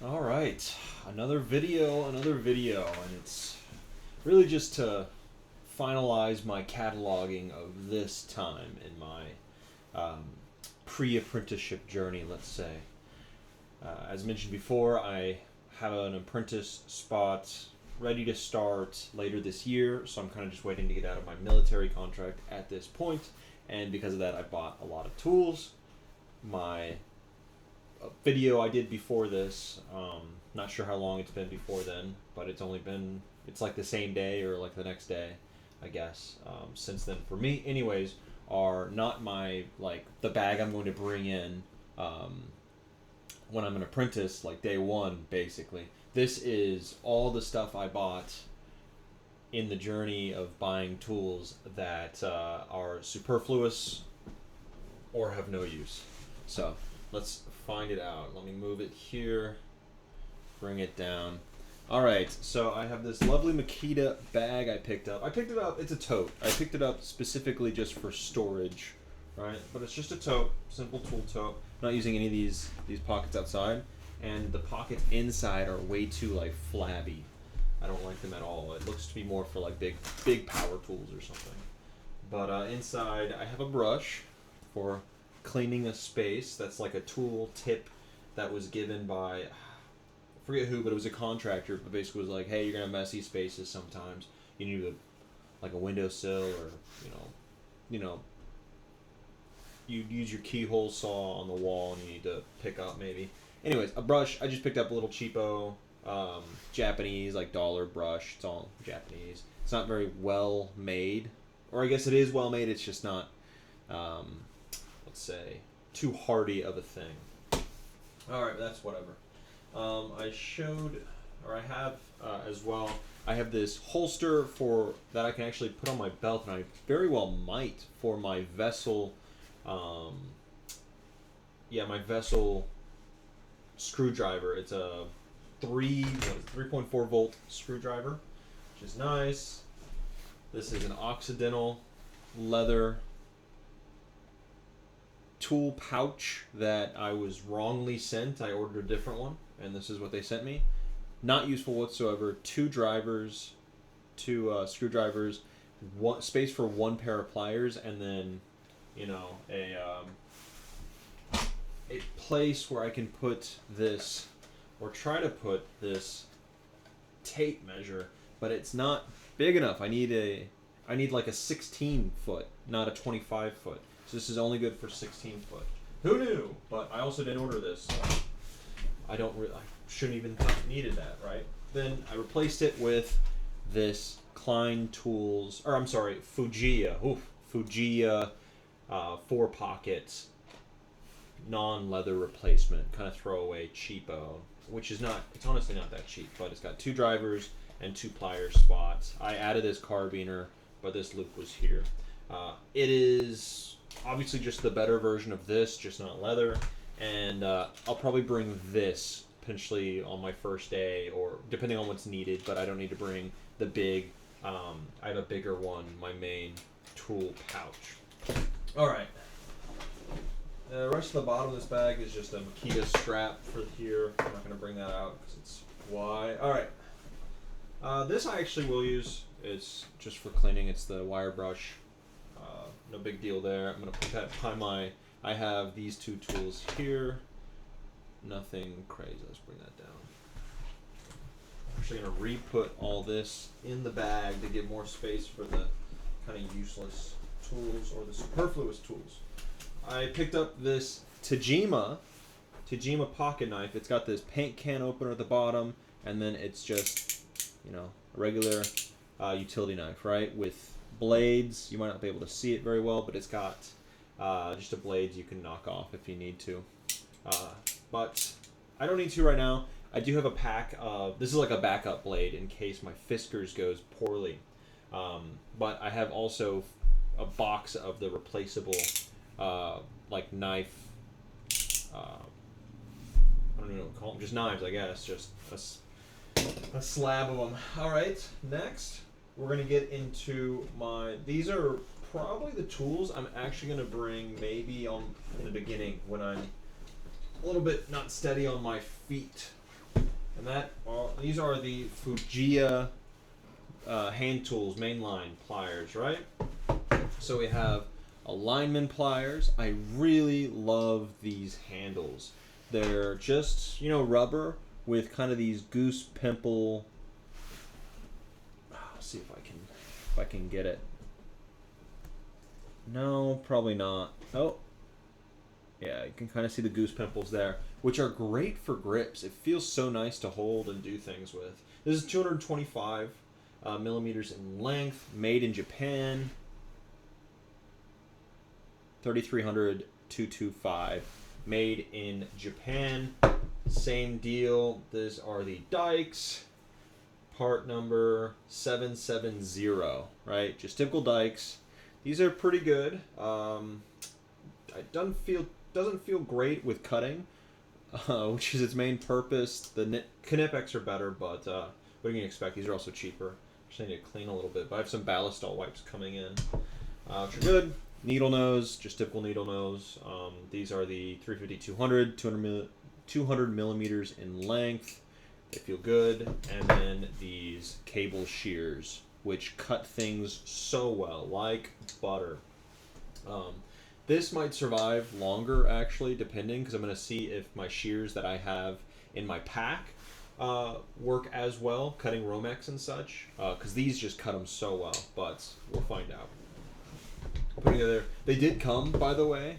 All right, another video, and it's really just to finalize my cataloging of this time in my um, pre-apprenticeship journey, let's say. As mentioned before, I have an apprentice spot ready to start later this year, so I'm kind of just waiting to get out of my military contract at this point, and because of that, I bought a lot of tools. My video I did before this. Not sure how long it's been before then, but it's like the same day or like the next day, I guess. Since then, for me, anyways, are not my like the bag I'm going to bring in when I'm an apprentice, like day one, basically. This is all the stuff I bought in the journey of buying tools that are superfluous or have no use. So let's find it out. Let me move it here, bring it down. All right, so I have this lovely Makita bag I picked up. It's a tote. I picked it up specifically just for storage, right? But it's just a tote, simple tool tote. I'm not using any of these pockets outside, and the pockets inside are way too like flabby. I don't like them at all. It looks to be more for like big power tools or something. But inside I have a brush for cleaning a space. That's like a tool tip that was given by, I forget who, but it was a contractor, but basically was like, hey, you're gonna have messy spaces sometimes. You need like a windowsill, or you know, you use your keyhole saw on the wall and you need to pick up maybe. Anyways, a brush. I just picked up a little cheapo Japanese like dollar brush. It's all Japanese. It's not very well made, or I guess it is well made. It's just not um, say too hardy of a thing. All right, that's whatever. I showed, or I have as well. I have this holster for that I can actually put on my belt, and I very well might for my vessel. My vessel screwdriver. It's a 3.4 volt screwdriver, which is nice. This is an Occidental leather tool pouch that I was wrongly sent. I ordered a different one, and this is what they sent me. Not useful whatsoever. Two screwdrivers, one space for one pair of pliers, and then a place where I can put this, or try to put this tape measure, but it's not big enough. I need like a 16 foot, not a 25 foot. So this is only good for 16 foot. Who knew? But I also didn't order this, so I shouldn't even have needed that, right? Then I replaced it with this Fujiya 4 pockets non-leather replacement, kind of throwaway cheapo, which is not, it's honestly not that cheap, but it's got 2 drivers and 2 plier spots. I added this carbiner, but this loop was here. It is obviously just the better version of this, just not leather, and I'll probably bring this potentially on my first day, or depending on what's needed, but I don't need to bring the big, I have a bigger one, my main tool pouch. Alright, the rest of the bottom of this bag is just a Makita strap for here. I'm not going to bring that out because it's wide. Alright, this I actually will use. It's just for cleaning. It's the wire brush. No big deal there. I'm going to put that by I have these 2 tools here. Nothing crazy. Let's bring that down. I'm actually going to re-put all this in the bag to give more space for the kind of useless tools or the superfluous tools. I picked up this Tajima pocket knife. It's got this paint can opener at the bottom, and then it's just, a regular utility knife, right? With blades. You might not be able to see it very well, but it's got just a blades you can knock off if you need to. But I don't need to right now. I do have a pack of, this is like a backup blade in case my Fiskars goes poorly. But I have also a box of the replaceable like knife, I don't know what to call them, just knives, I guess, just a slab of them. Alright, next we're going to get into these are probably the tools I'm actually going to bring maybe in the beginning when I'm a little bit not steady on my feet. And that, well, these are the Fujiya hand tools, mainline pliers, right? So we have alignment pliers. I really love these handles. They're just, rubber with kind of these goose pimple. Let's see if I can get it. No, probably not. Oh, yeah, you can kind of see the goose pimples there, which are great for grips. It feels so nice to hold and do things with. This is 225 millimeters in length, made in Japan. 3300 225, made in Japan. Same deal. These are the dikes. Part number 770, right? Just typical dikes. These are pretty good. It doesn't feel great with cutting, which is its main purpose. The Knipex are better, but what are you gonna expect? These are also cheaper. Just need to clean a little bit. But I have some Ballistol wipes coming in, which are good. Needle nose, just typical needle nose. These are the 350 200 millimeters in length. They feel good. And then these cable shears, which cut things so well, like butter. This might survive longer, actually, depending, because I'm going to see if my shears that I have in my pack work as well, cutting Romex and such, because these just cut them so well, but we'll find out. Putting together, they did come, by the way,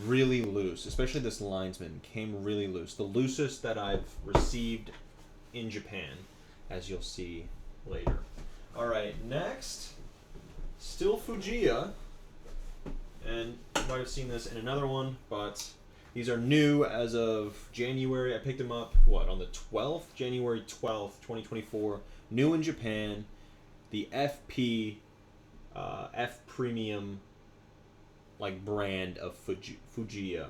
really loose, especially this linesman came really loose. The loosest that I've received in Japan, as you'll see later. All right, next, still Fujiya, and you might have seen this in another one, but these are new as of January. I picked them up, on the 12th? January 12th, 2024. New in Japan. The FP, F Premium, brand of Fujiya.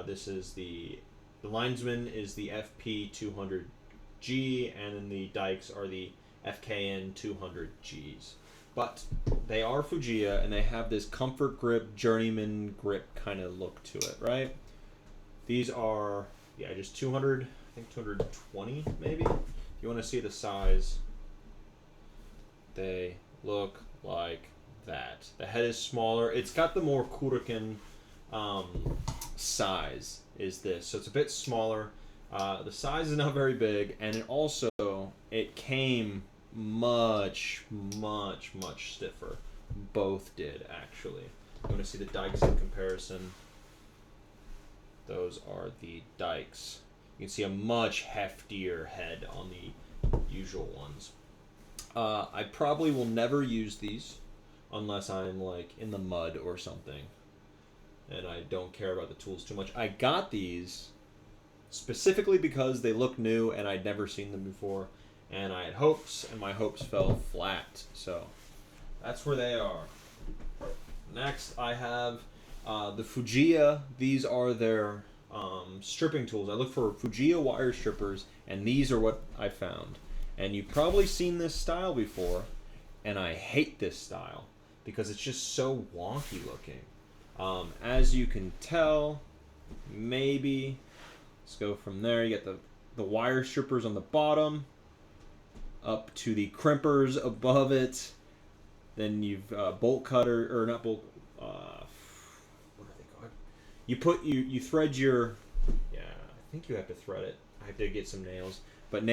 This is the linesman is the FP 200G, and then the dikes are the FKN 200Gs. But they are Fujiya, and they have this comfort grip, journeyman grip kind of look to it, right? These are, just 200, I think 220 maybe. If you want to see the size, they look like that. The head is smaller. It's got the more Kurikan size is this. So it's a bit smaller. The size is not very big, and it came much stiffer. Both did, actually. You want to see the dikes in comparison. Those are the dikes. You can see a much heftier head on the usual ones. I probably will never use these unless I'm in the mud or something, and I don't care about the tools too much. I got these specifically because they look new and I'd never seen them before, and I had hopes, and my hopes fell flat. So that's where they are. Next, I have the Fujiya. These are their stripping tools. I look for Fujiya wire strippers, and these are what I found. And you've probably seen this style before, and I hate this style because it's just so wonky looking. As you can tell, maybe, let's go from there. You get the wire strippers on the bottom, up to the crimpers above it. Then you've bolt cutter, or not bolt, what are they called? You thread your, I think you have to thread it. I have to get some nails. But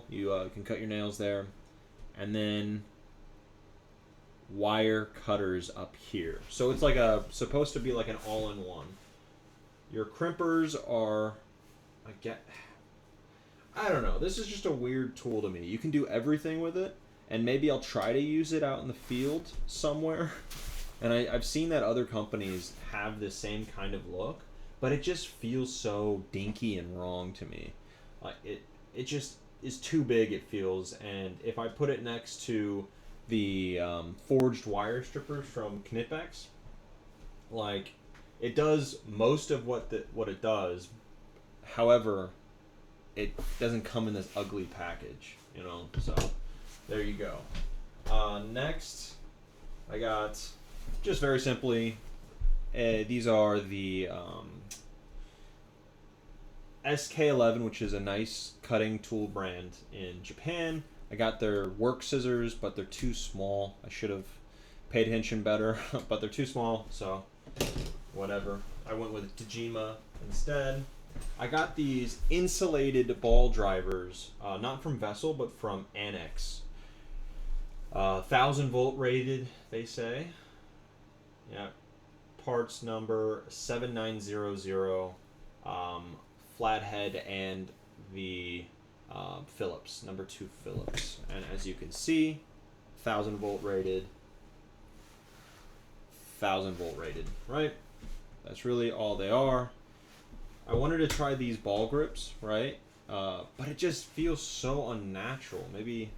you can cut your nails there. And then wire cutters up here. So it's supposed to be like an all-in-one. Your crimpers are, I don't know. This is just a weird tool to me. You can do everything with it, and maybe I'll try to use it out in the field somewhere. And I've seen that other companies have the same kind of look, but it just feels so dinky and wrong to me. It just is too big, it feels, and if I put it next to the forged wire strippers from Knipex, it does most of what it does. However, it doesn't come in this ugly package, so there you go. Next, I got, just very simply, these are the SK11, which is a nice cutting tool brand in Japan. I got their work scissors, but they're too small. I should have paid attention better, but they're too small, so whatever. I went with Tajima instead. I got these insulated ball drivers, not from Vessel, but from Annex. 1,000 volt rated, they say. Yeah. Parts number 7900, flathead, and the Phillips, number 2 Phillips. And as you can see, 1,000 volt rated, 1,000 volt rated, right? That's really all they are. I wanted to try these ball grips, right? But it just feels so unnatural. Maybe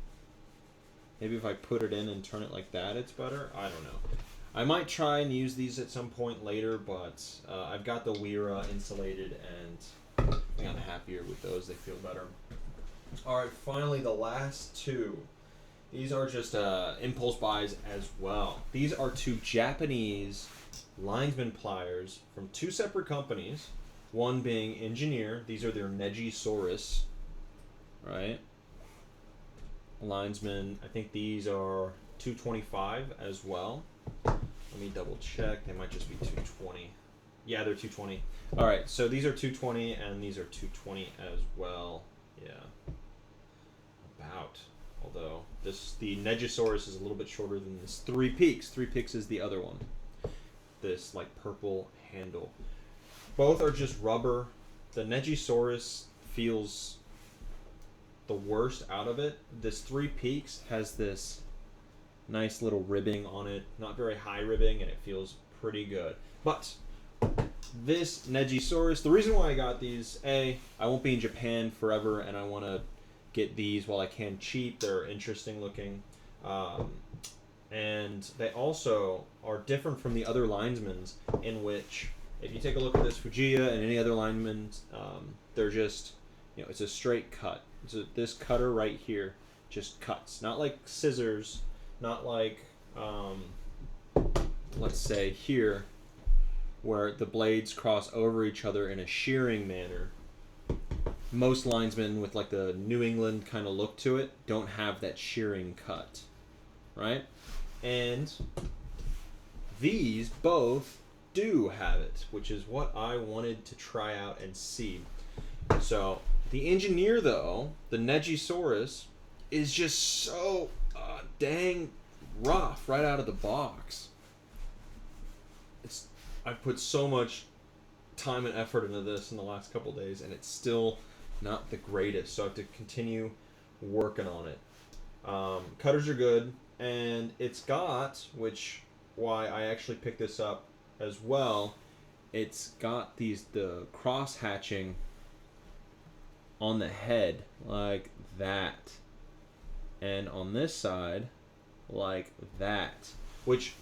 if I put it in and turn it like that, it's better. I don't know. I might try and use these at some point later, but I've got the Wera insulated, and I think I'm happier with those. They feel better. All right, finally, the last two. These are just impulse buys as well. These are 2 Japanese linesman pliers from 2 separate companies. One being Engineer. These are their Negisaurus, right? Linesman. I think these are 225 as well. Let me double check. They might just be 220. Yeah, they're 220. All right, so these are 220 and these are 220 as well. Yeah. About. Although the Negisaurus is a little bit shorter than this. 3 Peaks. 3 Peaks is the other one. This like purple handle. Both are just rubber. The Negisaurus feels the worst out of it. This 3 Peaks has this nice little ribbing on it. Not very high ribbing, and it feels pretty good. But this Negisaurus, the reason why I got these, I won't be in Japan forever, and I want to get these while I can cheap. They're interesting looking. And they also are different from the other linesmen's, in which, if you take a look at this Fujiya and any other linemen's, they're just, it's a straight cut. This cutter right here just cuts. Not like scissors, not like, let's say here, where the blades cross over each other in a shearing manner. Most linesmen with like the New England kind of look to it don't have that shearing cut, right? And these both do have it, which is what I wanted to try out and see. So the Engineer, though, the Negisaurus, is just so dang rough right out of the box. I've put so much time and effort into this in the last couple days, and it's still not the greatest, so I have to continue working on it. Cutters are good, and it's got, why I actually picked this up as well, it's got the cross hatching on the head like that, and on this side like that, which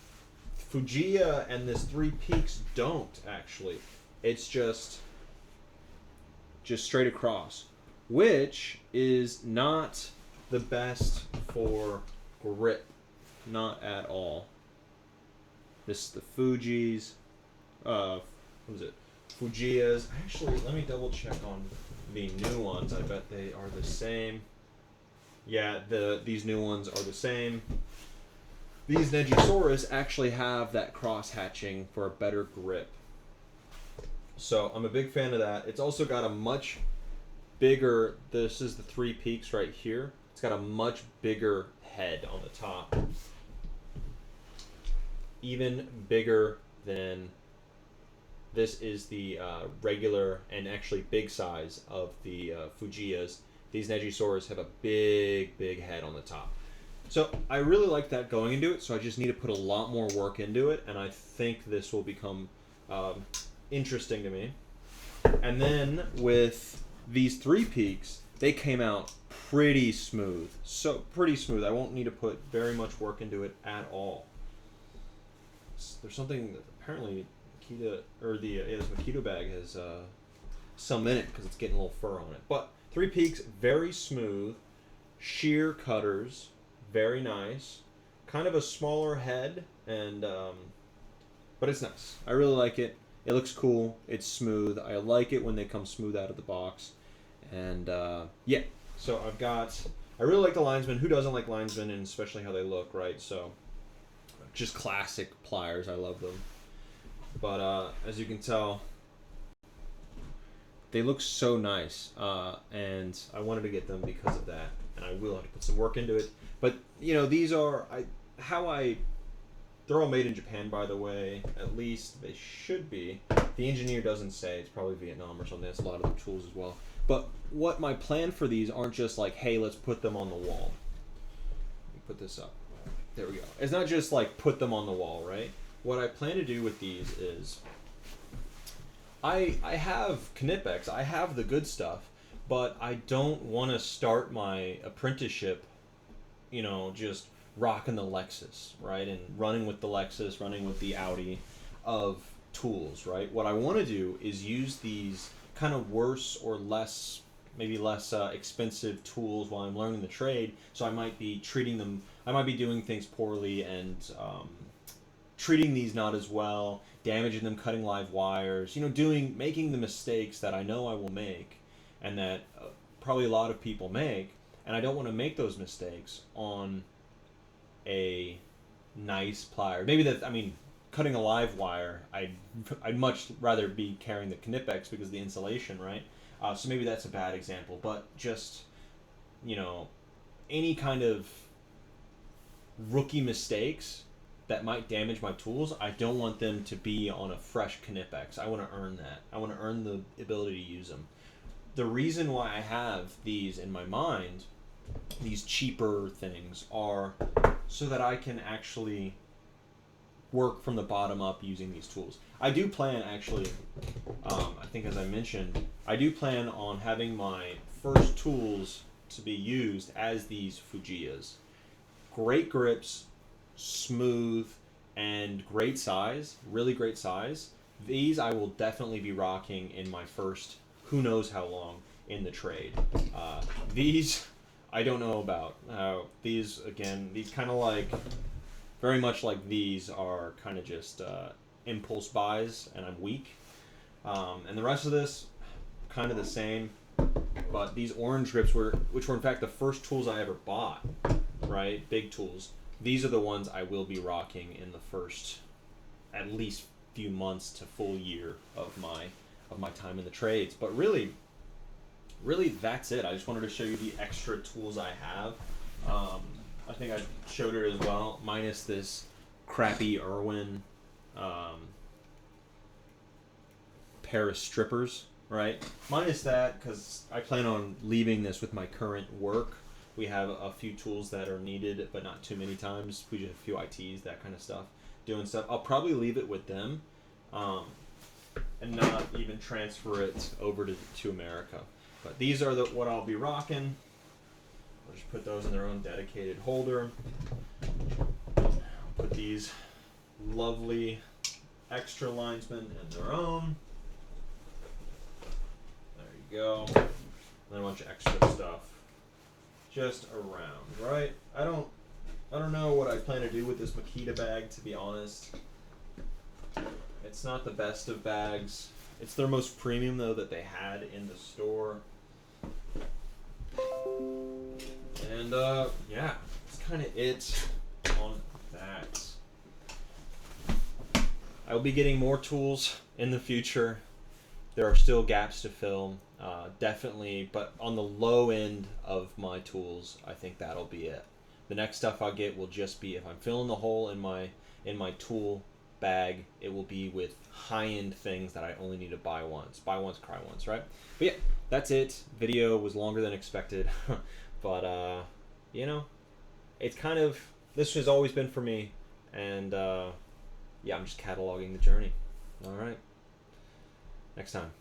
Fujiya and this 3 Peaks don't actually. It's just straight across, which is not the best for grip, not at all. This is the Fuji's, what is it? Fujiya's. Actually, let me double check on the new ones. I bet they are the same. Yeah, these new ones are the same. These Negisaurus actually have that cross hatching for a better grip. So I'm a big fan of that. It's also got a much bigger, this is the 3 Peaks right here. It's got a much bigger head on the top. Even bigger than, this is the regular and actually big size of the Fujiyas. These Negisaurus have a big head on the top. So I really like that going into it, so I just need to put a lot more work into it, and I think this will become interesting to me. And then with these 3 Peaks, they came out pretty smooth. So pretty smooth. I won't need to put very much work into it at all. There's something that apparently this Makita bag has some in it because it's getting a little fur on it. But 3 Peaks, very smooth. Shear cutters, very nice. Kind of a smaller head, and but it's nice. I really like it. It looks cool. It's smooth. I like it when they come smooth out of the box. And yeah, so I really like the Linesman. Who doesn't like Linesman, and especially how they look, right? So just classic pliers. I love them. But as you can tell, they look so nice, and I wanted to get them because of that. And I will have to put some work into it. But these are how I. They're all made in Japan, by the way. At least they should be. The engineer doesn't say. It's probably Vietnam or something. That's a lot of the tools as well. But what my plan for these aren't just like, hey, let's put them on the wall. Let me put this up. There we go. It's not just like put them on the wall, right? What I plan to do with these is I have Knipex. I have the good stuff, but I don't want to start my apprenticeship, just rocking the Lexus, right? And running with the Lexus, running with the Audi of tools, right? What I want to do is use these kind of worse or maybe less expensive tools while I'm learning the trade. So I might be doing things poorly and treating these not as well, damaging them, cutting live wires, making the mistakes that I know I will make and that probably a lot of people make. And I don't want to make those mistakes on a nice plier. Cutting a live wire, I'd much rather be carrying the Knipex because of the insulation, right? So maybe that's a bad example, but just, any kind of rookie mistakes that might damage my tools, I don't want them to be on a fresh Knipex. I want to earn that. I want to earn the ability to use them. The reason why I have these in my mind, these cheaper things, are so that I can actually work from the bottom up using these tools. I do plan, actually, I think as I mentioned, I do plan on having my first tools to be used as these Fujiyas. Great grips, smooth, and great size, really great size. These I will definitely be rocking in my first who knows how long in the trade. These I don't know about. These kind of like, very much like these are kind of just impulse buys, and I'm weak. And the rest of this, kind of the same. But these orange grips which were in fact the first tools I ever bought, right? Big tools. These are the ones I will be rocking in the first, at least few months to full year of my time in the trades. But really that's it. I just wanted to show you the extra tools I have. I think I showed it as well, minus this crappy Irwin pair of strippers, right? Minus that, because I plan on leaving this with my current work. We have a few tools that are needed, but not too many times. We just have a few ITs, that kind of stuff, doing stuff. I'll probably leave it with them and not even transfer it over to America. But these are what I'll be rocking. I'll just put those in their own dedicated holder. Put these lovely extra linesmen in their own. There you go. And then a bunch of extra stuff just around, right? I don't know what I plan to do with this Makita bag, to be honest. It's not the best of bags. It's their most premium, though, that they had in the store. And yeah, that's kind of it on that. I will be getting more tools in the future. There are still gaps to fill, definitely, but on the low end of my tools, I think that'll be it. The next stuff I'll get will just be, if I'm filling the hole in my tool bag, it will be with high-end things that I only need to buy once, cry once, right? But yeah, that's it. Video was longer than expected, but it's kind of, this has always been for me, and yeah, I'm just cataloging the journey. All right, next time.